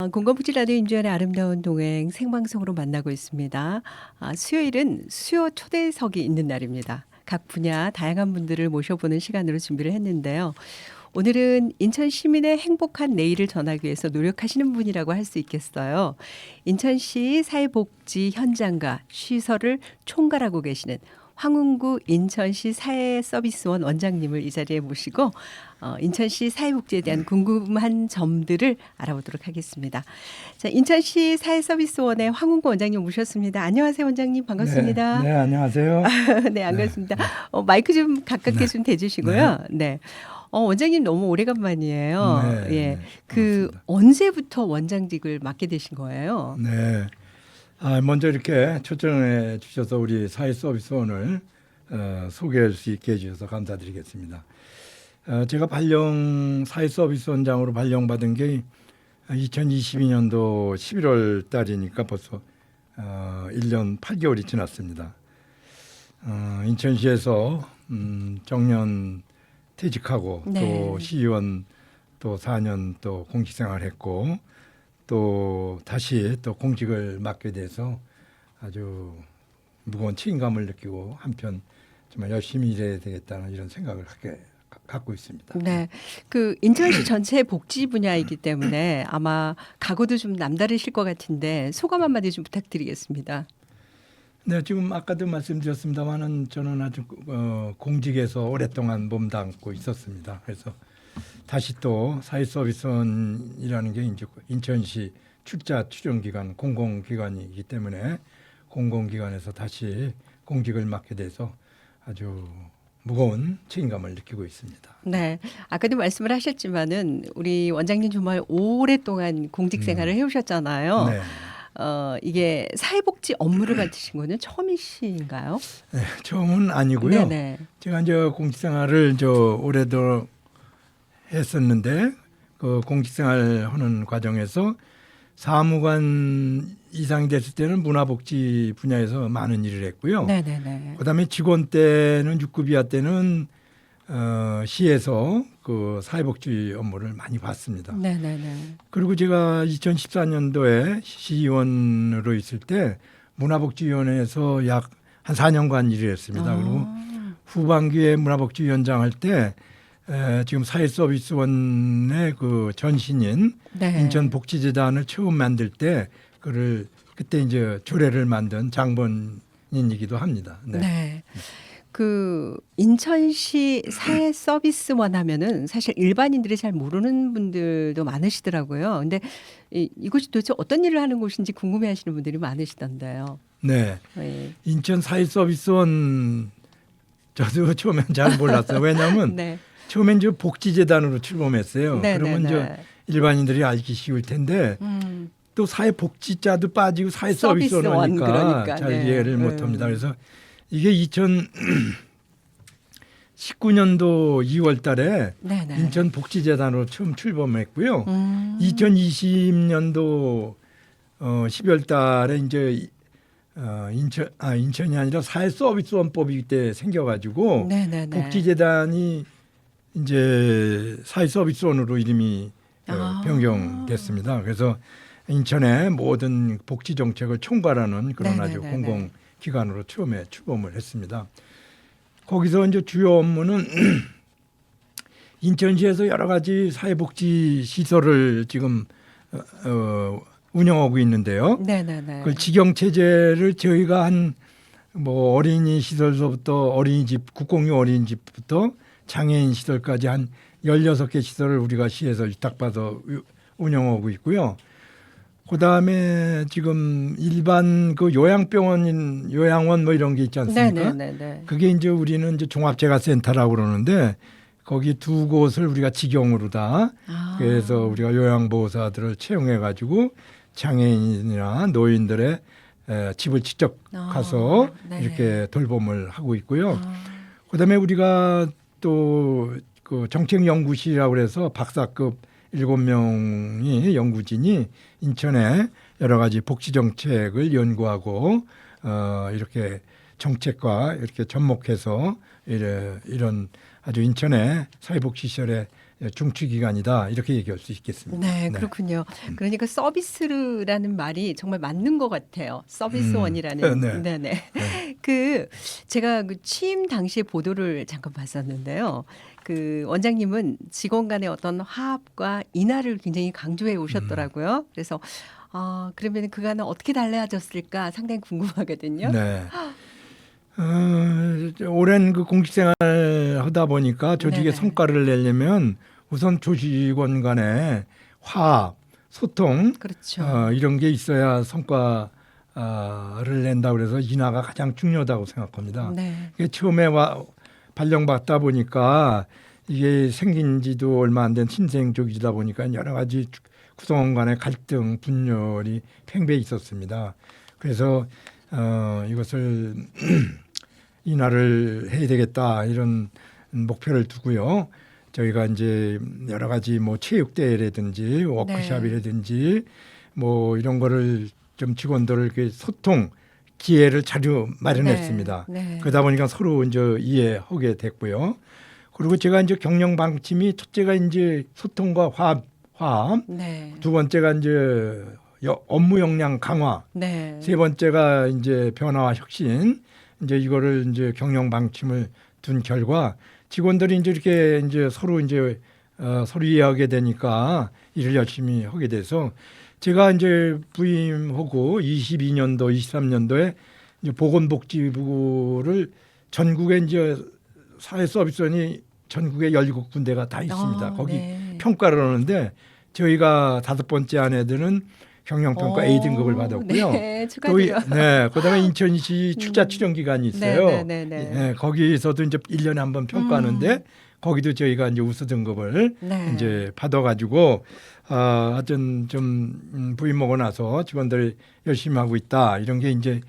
공감부지 라디오 임주현의 아름다운 동행 생방송으로 만나고 있습니다. 수요일은 수요 초대석이 있는 날입니다. 각 분야 다양한 분들을 모셔보는 시간으로 준비를 했는데요. 오늘은 인천 시민의 행복한 내일을 전하기 위해서 노력하시는 분이라고 할 수 있겠어요. 인천시 사회복지 현장과 시설을 총괄하고 계시는 황운구 인천시 사회서비스원 원장님을 이 자리에 모시고 인천시 사회복지에 대한 궁금한 점들을 알아보도록 하겠습니다. 자, 인천시 사회서비스원의 황운구 원장님 모셨습니다. 안녕하세요, 원장님. 반갑습니다. 네, 안녕하세요. 네, 반갑습니다. 마이크 좀 가깝게 좀 대주시고요. 네. 원장님 너무 오래간만이에요. 네, 예. 네, 그 반갑습니다. 언제부터 원장직을 맡게 되신 거예요? 네. 먼저 이렇게 초청해 주셔서 우리 사회서비스원을 소개할 수 있게 해주셔서 감사드리겠습니다. 제가 사회서비스원장으로 발령받은 게 2022년도 11월 달이니까 벌써 1년 8개월이 지났습니다. 인천시에서 정년 퇴직하고 네. 또 시의원 또 4년 또 공직생활했고 또 다시 또 공직을 맡게 돼서 아주 무거운 책임감을 느끼고 한편 정말 열심히 일해야 되겠다는 이런 생각을 갖고 있습니다. 네. 그 인천시 전체 복지 분야이기 때문에 아마 각오도 좀 남다르실 것 같은데 소감 한마디 좀 부탁드리겠습니다. 네, 지금 아까도 말씀드렸습니다만은 저는 아주 공직에서 오랫동안 몸담고 있었습니다. 그래서 다시 또 사회서비스원이라는 게 이제 인천시 출자출연기관 공공기관이기 때문에 공공기관에서 다시 공직을 맡게 돼서 아주 무거운 책임감을 느끼고 있습니다. 네. 아까도 말씀을 하셨지만은 우리 원장님 정말 오랫동안 공직 생활을 해오셨잖아요. 네, 이게 사회복지 업무를 맡으신 거는 처음이신가요? 네, 처음은 아니고요. 네네. 제가 이제 공직생활을 올해도 했었는데 그 공직생활 하는 과정에서 사무관 이상이 됐을 때는 문화복지 분야에서 많은 일을 했고요. 네네네. 그다음에 직원 때는 6급 이하 때는 시에서 그 사회복지 업무를 많이 봤습니다. 네네네. 그리고 제가 2014년도에 시의원으로 있을 때 문화복지위원회에서 약 한 4년간 일을 했습니다. 그리고 후반기에 문화복지위원장 할 때 지금 사회서비스원의 그 전신인 네. 인천복지재단을 처음 만들 때 그때 이제 조례를 만든 장본인이기도 합니다. 네. 네. 그 인천시 사회서비스원 하면은 사실 일반인들이 잘 모르는 분들도 많으시더라고요. 근데 이곳이 도대체 어떤 일을 하는 곳인지 궁금해하시는 분들이 많으시던데요. 네. 네. 인천 사회서비스원 저도 처음엔 잘 몰랐어요. 왜냐하면 네. 처음엔 이제 복지재단으로 출범했어요. 네, 그러면 네, 이제 네. 일반인들이 알기 쉬울 텐데 또 사회복지자도 빠지고 사회서비스원 서비스원, 하니까 그러니까, 잘 네. 이해를 못합니다. 그래서 이게 2019년도 2월 달에 네네. 인천복지재단으로 처음 출범했고요. 2020년도 12월 달에 이제 인천이 아니라 사회서비스원법이 그때 생겨가지고 네네네. 복지재단이 이제 사회서비스원으로 이름이 변경됐습니다. 그래서 인천의 모든 복지 정책을 총괄하는 그런 아주 네네네네. 공공기관으로 처음에 출범을 했습니다. 거기서 이제 주요 업무는 인천시에서 여러 가지 사회복지 시설을 지금 운영하고 있는데요. 네네네. 그 직영 체제를 저희가 뭐 어린이 시설서부터 어린이집, 국공유 어린이집부터 장애인 시설까지 한 16개 시설을 우리가 시에서 위탁받아 운영하고 있고요. 그다음에 지금 일반 그 요양원 뭐 이런 게 있지 않습니까? 네네네. 그게 이제 우리는 이제 종합재가센터라고 그러는데 거기 두 곳을 우리가 직영으로 다 그래서 우리가 요양보호사들을 채용해 가지고 장애인이나 노인들의 집을 직접 가서 네네. 이렇게 돌봄을 하고 있고요. 그다음에 우리가 또 그 정책연구실이라고 그래서 박사급 7명이 연구진이 인천에 여러 가지 복지 정책을 연구하고 이렇게 정책과 이렇게 접목해서 이런 아주 인천의 사회복지시설의 중추 기관이다 이렇게 얘기할 수 있겠습니다. 네, 그렇군요. 그러니까 서비스라는 말이 정말 맞는 것 같아요. 서비스원이라는. 네. 네네. 네. 제가 그 취임 당시에 보도를 잠깐 봤었는데요. 그 원장님은 직원 간의 어떤 화합과 인하를 굉장히 강조해 오셨더라고요. 그래서 그러면 그간은 어떻게 달라졌을까 상당히 궁금하거든요. 네. 오랜 그 공직 생활 하다 보니까 조직의 네네. 성과를 내려면 우선 조직원 간의 화합, 소통 그렇죠. 이런 게 있어야 성과를 낸다 그래서 인하가 가장 중요하다고 생각합니다. 네. 이게 처음에 발령받다 보니까 이게 생긴 지도 얼마 안 된 신생 조직이다 보니까 여러 가지 구성원 간의 갈등, 분열이 팽배해 있었습니다. 그래서 이것을 인하를 해야 되겠다 이런 목표를 두고요. 저희가 이제 여러 가지 뭐 체육대회라든지 워크숍이라든지 뭐 이런 거를 좀 직원들을 이렇게 소통 기회를 자주 마련했습니다. 네. 그러다 보니까 서로 이제 이해하게 됐고요. 그리고 제가 이제 경영 방침이 첫째가 이제 소통과 화합, 네. 두 번째가 이제 업무 역량 강화, 네. 세 번째가 이제 변화와 혁신, 이제 이거를 이제 경영 방침을 둔 결과 직원들이 이제 이렇게 이제 서로 이해하게 되니까 일을 열심히 하게 돼서 제가 이제 부임하고 22년도, 23년도에 이제 보건복지부를 전국에 이제 사회 서비스원이 전국에 17군데가 다 있습니다. 거기 네. 평가를 하는데 저희가 5번째 아내들은 경영평가 A등급을 받았고요. 네, 또 축하드려요. 그다음에 인천시 출자 출연 기간이 있어요. 네. 거기에서도 이제 1년에 한 번 평가하는데 거기도 저희가 이제 우수 등급을 네. 이제 받아가지고 하여튼 좀 부임하고 나서 직원들이 열심히 하고 있다 이런 게 이제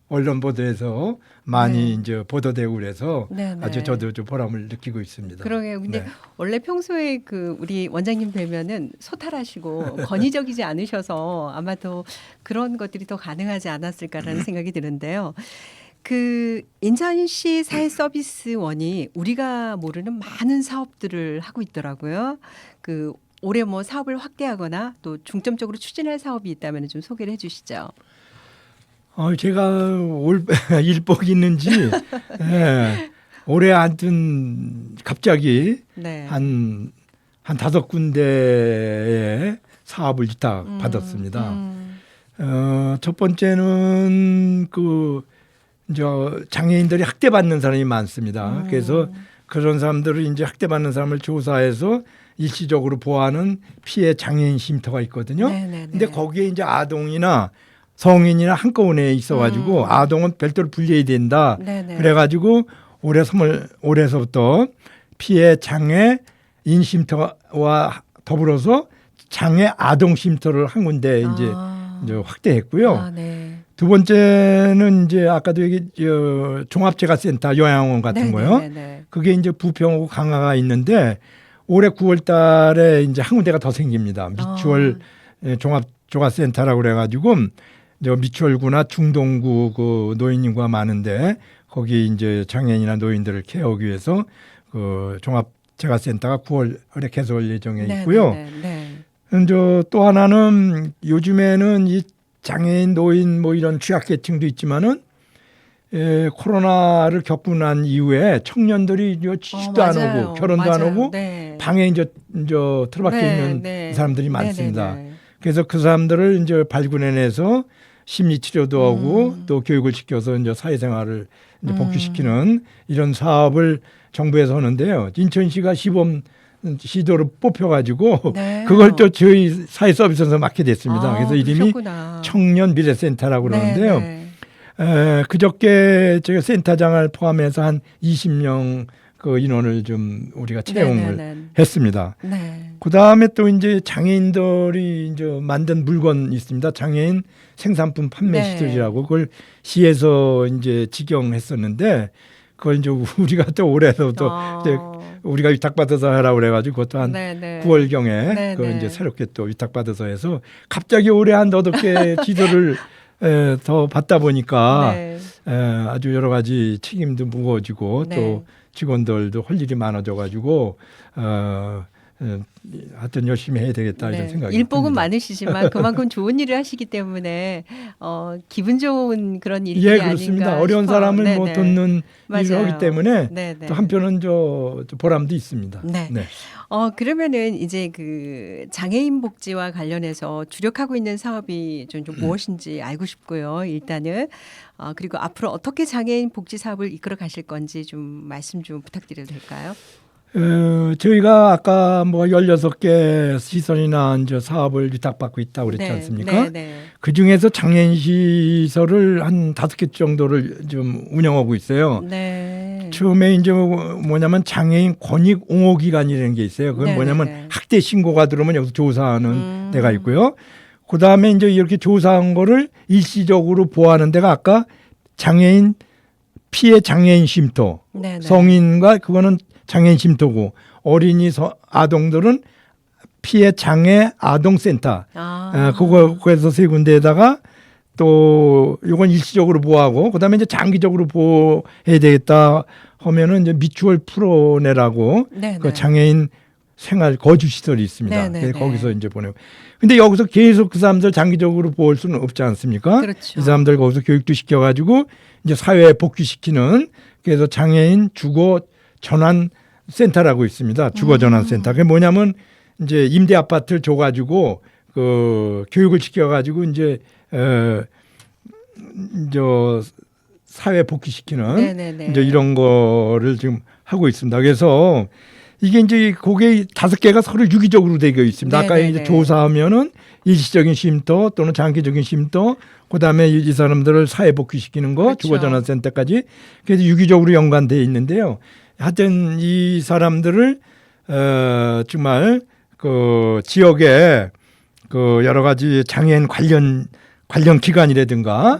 언론 보도에서 많이 이제 보도되고 그래서 아주 저도 좀 보람을 느끼고 있습니다. 그러게요. 근데 네. 원래 평소에 그 우리 원장님 뵈면은 소탈하시고 권위적이지 않으셔서 아마도 그런 것들이 더 가능하지 않았을까라는 생각이 드는데요. 그 인천시 사회서비스원이 우리가 모르는 많은 사업들을 하고 있더라고요. 그 올해 뭐 사업을 확대하거나 또 중점적으로 추진할 사업이 있다면 좀 소개를 해주시죠. 제가 올 일복이 있는지 올해 하여튼 갑자기 네. 한 5군데의 사업을 위탁 받았습니다. 첫 번째는 이제 장애인들이 학대받는 사람이 많습니다. 그래서 그런 사람들을 이제 학대받는 사람을 조사해서 일시적으로 보호하는 피해 장애인 쉼터가 있거든요. 근데 거기에 이제 아동이나 성인이나 한꺼번에 있어가지고 아동은 별도로 분리해야 된다. 그래가지고 올해서부터 피해 장애인 쉼터와 더불어서 장애 아동 쉼터를 한 군데 이제 확대했고요. 두 번째는 이제 아까도 종합재가센터 요양원 같은 거요. 그게 이제 부평하고 강화가 있는데 올해 9월달에 이제 한 군데가 더 생깁니다. 미추홀 종합재가센터라고 그래가지고 미추홀구나 중동구 그 노인님과 많은데 거기 이제 장애인이나 노인들을 케어하기 위해서 그 종합재가센터가 9월에 개설 예정에 있고요. 이제 또 하나는 요즘에는 이 장애인, 노인 뭐 이런 취약계층도 있지만은 코로나를 겪고 난 이후에 청년들이 취직도 안 하고 결혼도 안 하고 방에 이제 틀어박혀 있는 사람들이 많습니다. 그래서 그 사람들을 이제 발굴해내서 심리 치료도 하고 또 교육을 시켜서 이제 사회생활을 이제 복귀시키는 이런 사업을 정부에서 하는데요. 인천시가 시범 시도로 뽑혀가지고 그걸 또 저희 사회서비스에서 맡게 됐습니다. 그래서 이름이 청년 미래센터라고 그러는데요. 그저께 제가 센터장을 포함해서 한 20명 그 인원을 좀 우리가 채용을 했습니다. 그 다음에 또 이제 장애인들이 이제 만든 물건 있습니다. 장애인 생산품 판매 시설이라고 그걸 시에서 이제 직영했었는데 그걸 이제 우리가 또 올해서부터 이제 우리가 위탁받아서 하라고 그래가지고 그것도 한 9월경에 그 이제 새롭게 또 위탁받아서 해서 갑자기 올해 한 8개 지도를 더 받다 보니까 네. 아주 여러 가지 책임도 무거워지고 네. 또 직원들도 할 일이 많아져가지고 하여튼 열심히 해야 되겠다 이런 생각이 일복은 듭니다. 많으시지만 그만큼 좋은 일을 하시기 때문에 기분 좋은 그런 일이 예, 아닌가 그렇습니다. 어려운 싶어요. 사람을 뭐 네네. 돕는 맞아요. 일을 하기 때문에 네네. 또 한편은 저 보람도 있습니다. 네. 그러면은 이제 그 장애인 복지와 관련해서 주력하고 있는 사업이 좀 무엇인지 알고 싶고요. 일단은 그리고 앞으로 어떻게 장애인 복지 사업을 이끌어 가실 건지 좀 말씀 좀 부탁드려도 될까요? 저희가 아까 뭐 16개 시설이나 이제 사업을 위탁받고 있다고 그랬지 않습니까? 네. 그 중에서 장애인 시설을 한 5개 정도를 좀 운영하고 있어요. 네. 처음에 이제 뭐냐면 장애인 권익 옹호 기관이라는 게 있어요. 그건 뭐냐면 학대 신고가 들어오면 여기서 조사하는 데가 있고요. 그 다음에 이제 이렇게 조사한 거를 일시적으로 보호하는 데가 아까 장애인 피해 장애인 쉼터, 네네. 성인과 그거는 장애인 쉼터고 어린이 아동들은 피해 장애 아동센터. 그거에서 세 군데에다가 또 이건 일시적으로 보호하고 그다음에 이제 장기적으로 보호해야 되겠다 하면은 이제 미추홀 풀어내라고 그 장애인 생활 거주 시설이 있습니다. 그래서 거기서 이제 보내고. 근데 여기서 계속 그 사람들 장기적으로 보호할 수는 없지 않습니까? 그렇죠. 이 사람들 거기서 교육도 시켜가지고 이제 사회에 복귀시키는 그래서 장애인 주거 전환 센터라고 있습니다. 주거 전환 센터. 그게 뭐냐면 이제 임대 아파트를 줘가지고 그 교육을 시켜가지고 이제 사회 복귀시키는 이제 이런 거를 지금 하고 있습니다. 그래서 이게 이제 그게 5개가 서로 유기적으로 되어 있습니다. 아까 이제 조사하면은 일시적인 쉼터 또는 장기적인 쉼터, 그다음에 이 사람들을 사회 복귀시키는 거, 그렇죠. 주거전환센터까지 그래서 유기적으로 연관되어 있는데요. 하여튼 이 사람들을 정말 그 지역에 그 여러 가지 장애인 관련 기관이라든가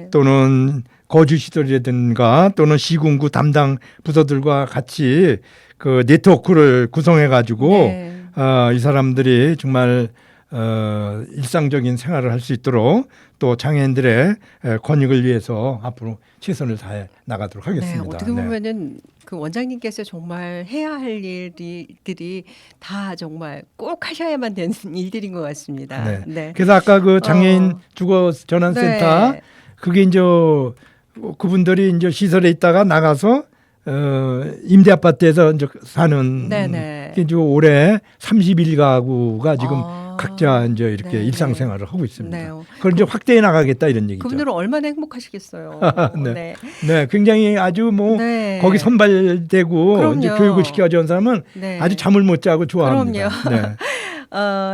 또는 거주시설이라든가 또는 시군구 담당 부서들과 같이 그 네트워크를 구성해 가지고 이 사람들이 정말 일상적인 생활을 할 수 있도록 또 장애인들의 권익을 위해서 앞으로 최선을 다해 나가도록 하겠습니다. 어떻게 보면은 그 원장님께서 정말 해야 할 일들이 다 정말 꼭 하셔야만 되는 일들인 것 같습니다. 그래서 아까 그 장애인 주거 전환센터 그게 이제 그분들이 이제 시설에 있다가 나가서 임대 아파트에서 이제 사는 게 이제 올해 31가구가 지금 각자 이제 이렇게 일상생활을 하고 있습니다. 그걸 이제 확대해 나가겠다 이런 얘기죠. 그분들은 얼마나 행복하시겠어요. 굉장히 아주 뭐 거기 선발되고 이제 교육을 시켜준 사람은 아주 잠을 못 자고 좋아합니다.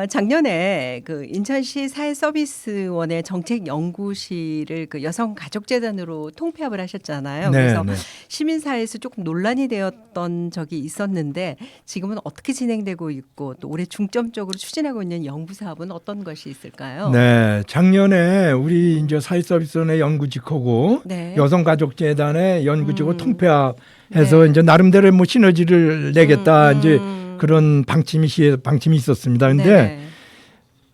작년에 그 인천시 사회서비스원의 정책연구실을 그 여성가족재단으로 통폐합을 하셨잖아요. 그래서 시민사회에서 조금 논란이 되었던 적이 있었는데 지금은 어떻게 진행되고 있고 또 올해 중점적으로 추진하고 있는 연구 사업은 어떤 것이 있을까요? 작년에 우리 이제 사회서비스원의 연구직하고 여성가족재단의 연구직하고 통폐합해서 이제 나름대로 뭐 시너지를 내겠다 이제 그런 방침이 있었습니다. 그런데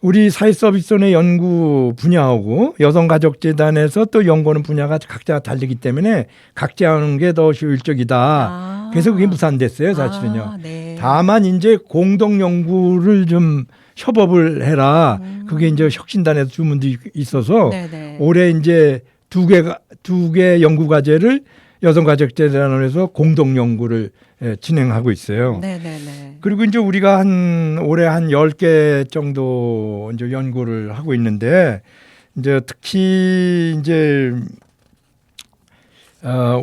우리 사회서비스원의 연구 분야하고 여성가족재단에서 또 연구하는 분야가 각자 다르기 때문에 각자 하는 게 더 효율적이다. 그래서 그게 무산됐어요, 사실은요. 다만 이제 공동 연구를 좀 협업을 해라. 그게 이제 혁신단에서 주문도 있어서 올해 이제 두 개 연구 과제를 여성가족재단원에서 공동 연구를 진행하고 있어요. 그리고 이제 우리가 올해 한 10개 정도 이제 연구를 하고 있는데 이제 특히 이제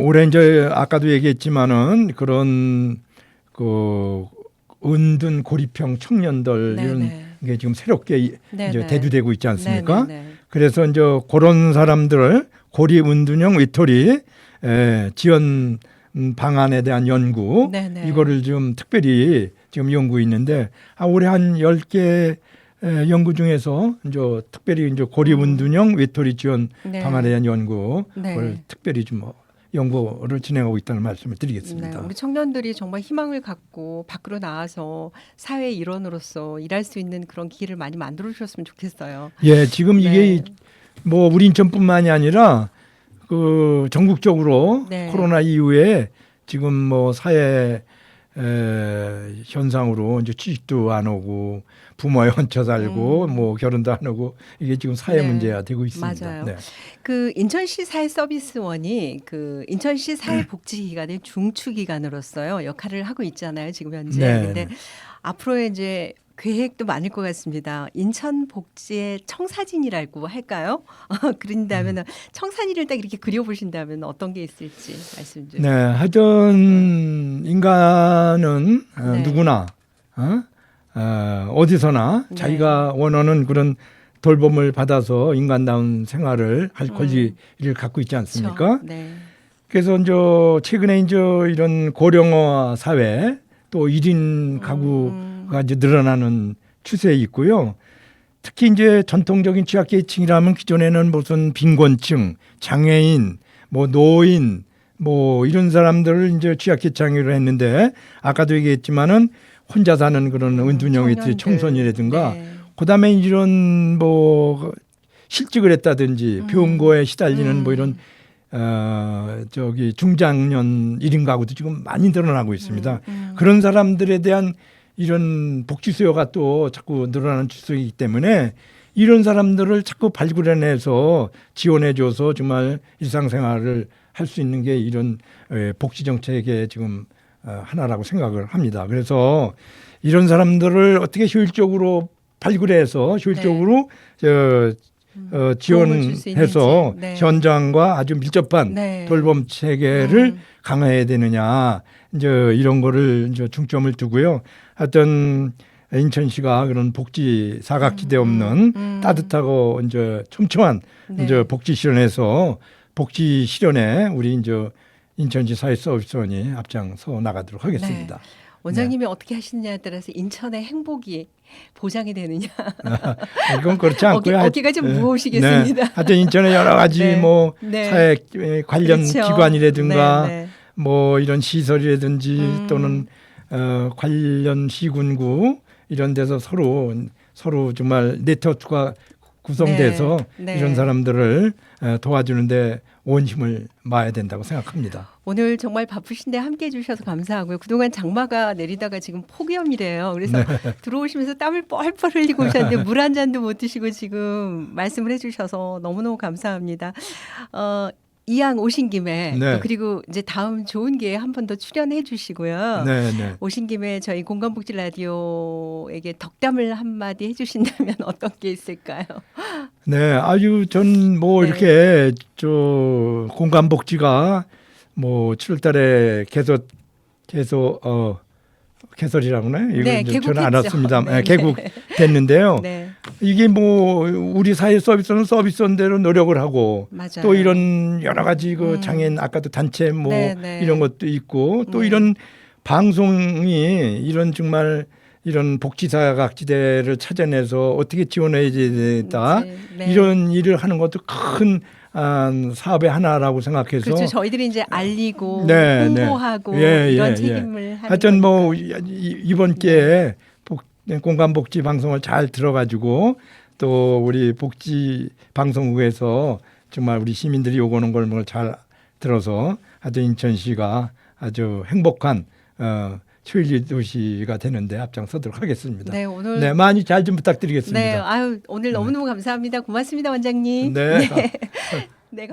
올해 이제 아까도 얘기했지만은 그런 그 은둔 고립형 청년들 이런 게 지금 새롭게 이제 대두되고 있지 않습니까? 그래서 이제 그런 사람들을 고립 은둔형 외톨이 지원 방안에 대한 연구 이거를 좀 특별히 지금 연구 있는데 올해 한 10개 연구 중에서 이제 특별히 이제 고립 은둔형 외톨이 지원 방안에 대한 연구를 특별히 좀 연구를 진행하고 있다는 말씀을 드리겠습니다. 우리 청년들이 정말 희망을 갖고 밖으로 나와서 사회 일원으로서 일할 수 있는 그런 기회를 많이 만들어 주셨으면 좋겠어요. 지금 이게 뭐 우리 인천뿐만이 아니라 그 전국적으로 네. 코로나 이후에 지금 뭐 사회 현상으로 이제 취직도 안 오고 부모에 얹혀 살고 뭐 결혼도 안 하고 이게 지금 사회 네. 문제가 되고 있습니다. 맞아요. 네. 그 인천시 사회서비스원이 그 인천시 사회복지기관의 중추기관으로서요 역할을 하고 있잖아요 지금 현재. 네. 근데 앞으로 이제 계획도 많을 것 같습니다. 인천 복지의 청사진이라고 할까요? 그런다면 청사진을 딱 이렇게 그려보신다면 어떤 게 있을지 말씀 좀. 네, 하여튼 인간은 네. 누구나 어디서나 네. 자기가 원하는 그런 돌봄을 받아서 인간다운 생활을 할 권리를 갖고 있지 않습니까? 그렇죠. 네. 그래서 이제 최근에 이제 이런 고령화 사회 또 1인 가구가 이제 늘어나는 추세에 있고요. 특히 이제 전통적인 취약계층이라면 기존에는 무슨 빈곤층, 장애인, 뭐 노인, 뭐 이런 사람들을 이제 취약계층으로 했는데 아까도 얘기했지만은 혼자 사는 그런 은둔형의 청소년이라든가 네. 그다음에 이런 뭐 실직을 했다든지 병고에 시달리는 뭐 이런 저기 중장년 1인 가구도 지금 많이 늘어나고 있습니다. 그런 사람들에 대한 이런 복지 수요가 또 자꾸 늘어나는 추세이기 때문에 이런 사람들을 자꾸 발굴해내서 지원해줘서 정말 일상생활을 할 수 있는 게 이런 복지 정책의 지금 하나라고 생각을 합니다. 그래서 이런 사람들을 어떻게 효율적으로 발굴해서 효율적으로 지원해서 네. 현장과 아주 밀접한 네. 돌봄 체계를 강화해야 되느냐 이제 이런 거를 이제 중점을 두고요. 하여튼 인천시가 그런 복지 사각지대 없는 따뜻하고 이제 촘촘한 네. 이제 복지 실현에서 복지 실현에 우리 이제 인천시 사회서비스원이 앞장서 나가도록 하겠습니다. 원장님이 어떻게 하시느냐에 따라서 인천의 행복이 보장이 되느냐. 이건 그렇지 않고요. 어깨가 좀 무거우시겠습니다. 네. 하여튼 인천에 여러 가지 네. 뭐 네. 사회 관련 그렇죠. 기관이라든가 네, 네. 뭐 이런 시설이라든지 또는 관련 시군구 이런 데서 서로 정말 네트워크가 구성돼서 네. 네. 이런 사람들을 도와주는데 온 힘을 마야 된다고 생각합니다. 오늘 정말 바쁘신데 함께해 주셔서 감사하고요. 그동안 장마가 내리다가 지금 폭염이래요. 그래서 들어오시면서 땀을 뻘뻘 흘리고 오셨는데 물 한 잔도 못 드시고 지금 말씀을 해주셔서 너무너무 감사합니다. 이왕 오신 김에 네. 또 그리고 이제 다음 좋은 기회에 한 번 더 출연해 주시고요. 네, 네. 오신 김에 저희 공감복지 라디오에게 덕담을 한마디 해주신다면 어떤 게 있을까요? 네, 아주 전 뭐 네. 이렇게 저 공감복지가 뭐 7월달에 개설이라고나요? 이거 네, 저는 개국했죠. 알았습니다. 네, 개국됐는데요. 네, 이게 뭐 우리 사회 서비스는 서비스원대로 노력을 하고 맞아요. 또 이런 여러 가지 그 장애인 아까도 단체 뭐 네, 네. 이런 것도 있고 또 네. 이런 방송이 이런 정말 이런 복지사각지대를 찾아내서 어떻게 지원해야 되다 네. 이런 일을 하는 것도 큰 사업의 하나라고 생각해서 그렇죠. 저희들이 이제 알리고 네, 홍보하고 네. 이런 예. 책임을 하는 하여튼 뭐 거니까. 이번 기회에 공감복지 방송을 잘 들어가지고 또 우리 복지 방송국에서 정말 우리 시민들이 요구하는 걸 잘 들어서 하여튼 인천시가 아주 행복한 초일리 도시가 되는데 앞장서도록 하겠습니다. 네, 오늘 네, 많이 잘 좀 부탁드리겠습니다. 네, 아유 오늘 너무너무 감사합니다. 고맙습니다, 원장님. 네. 네.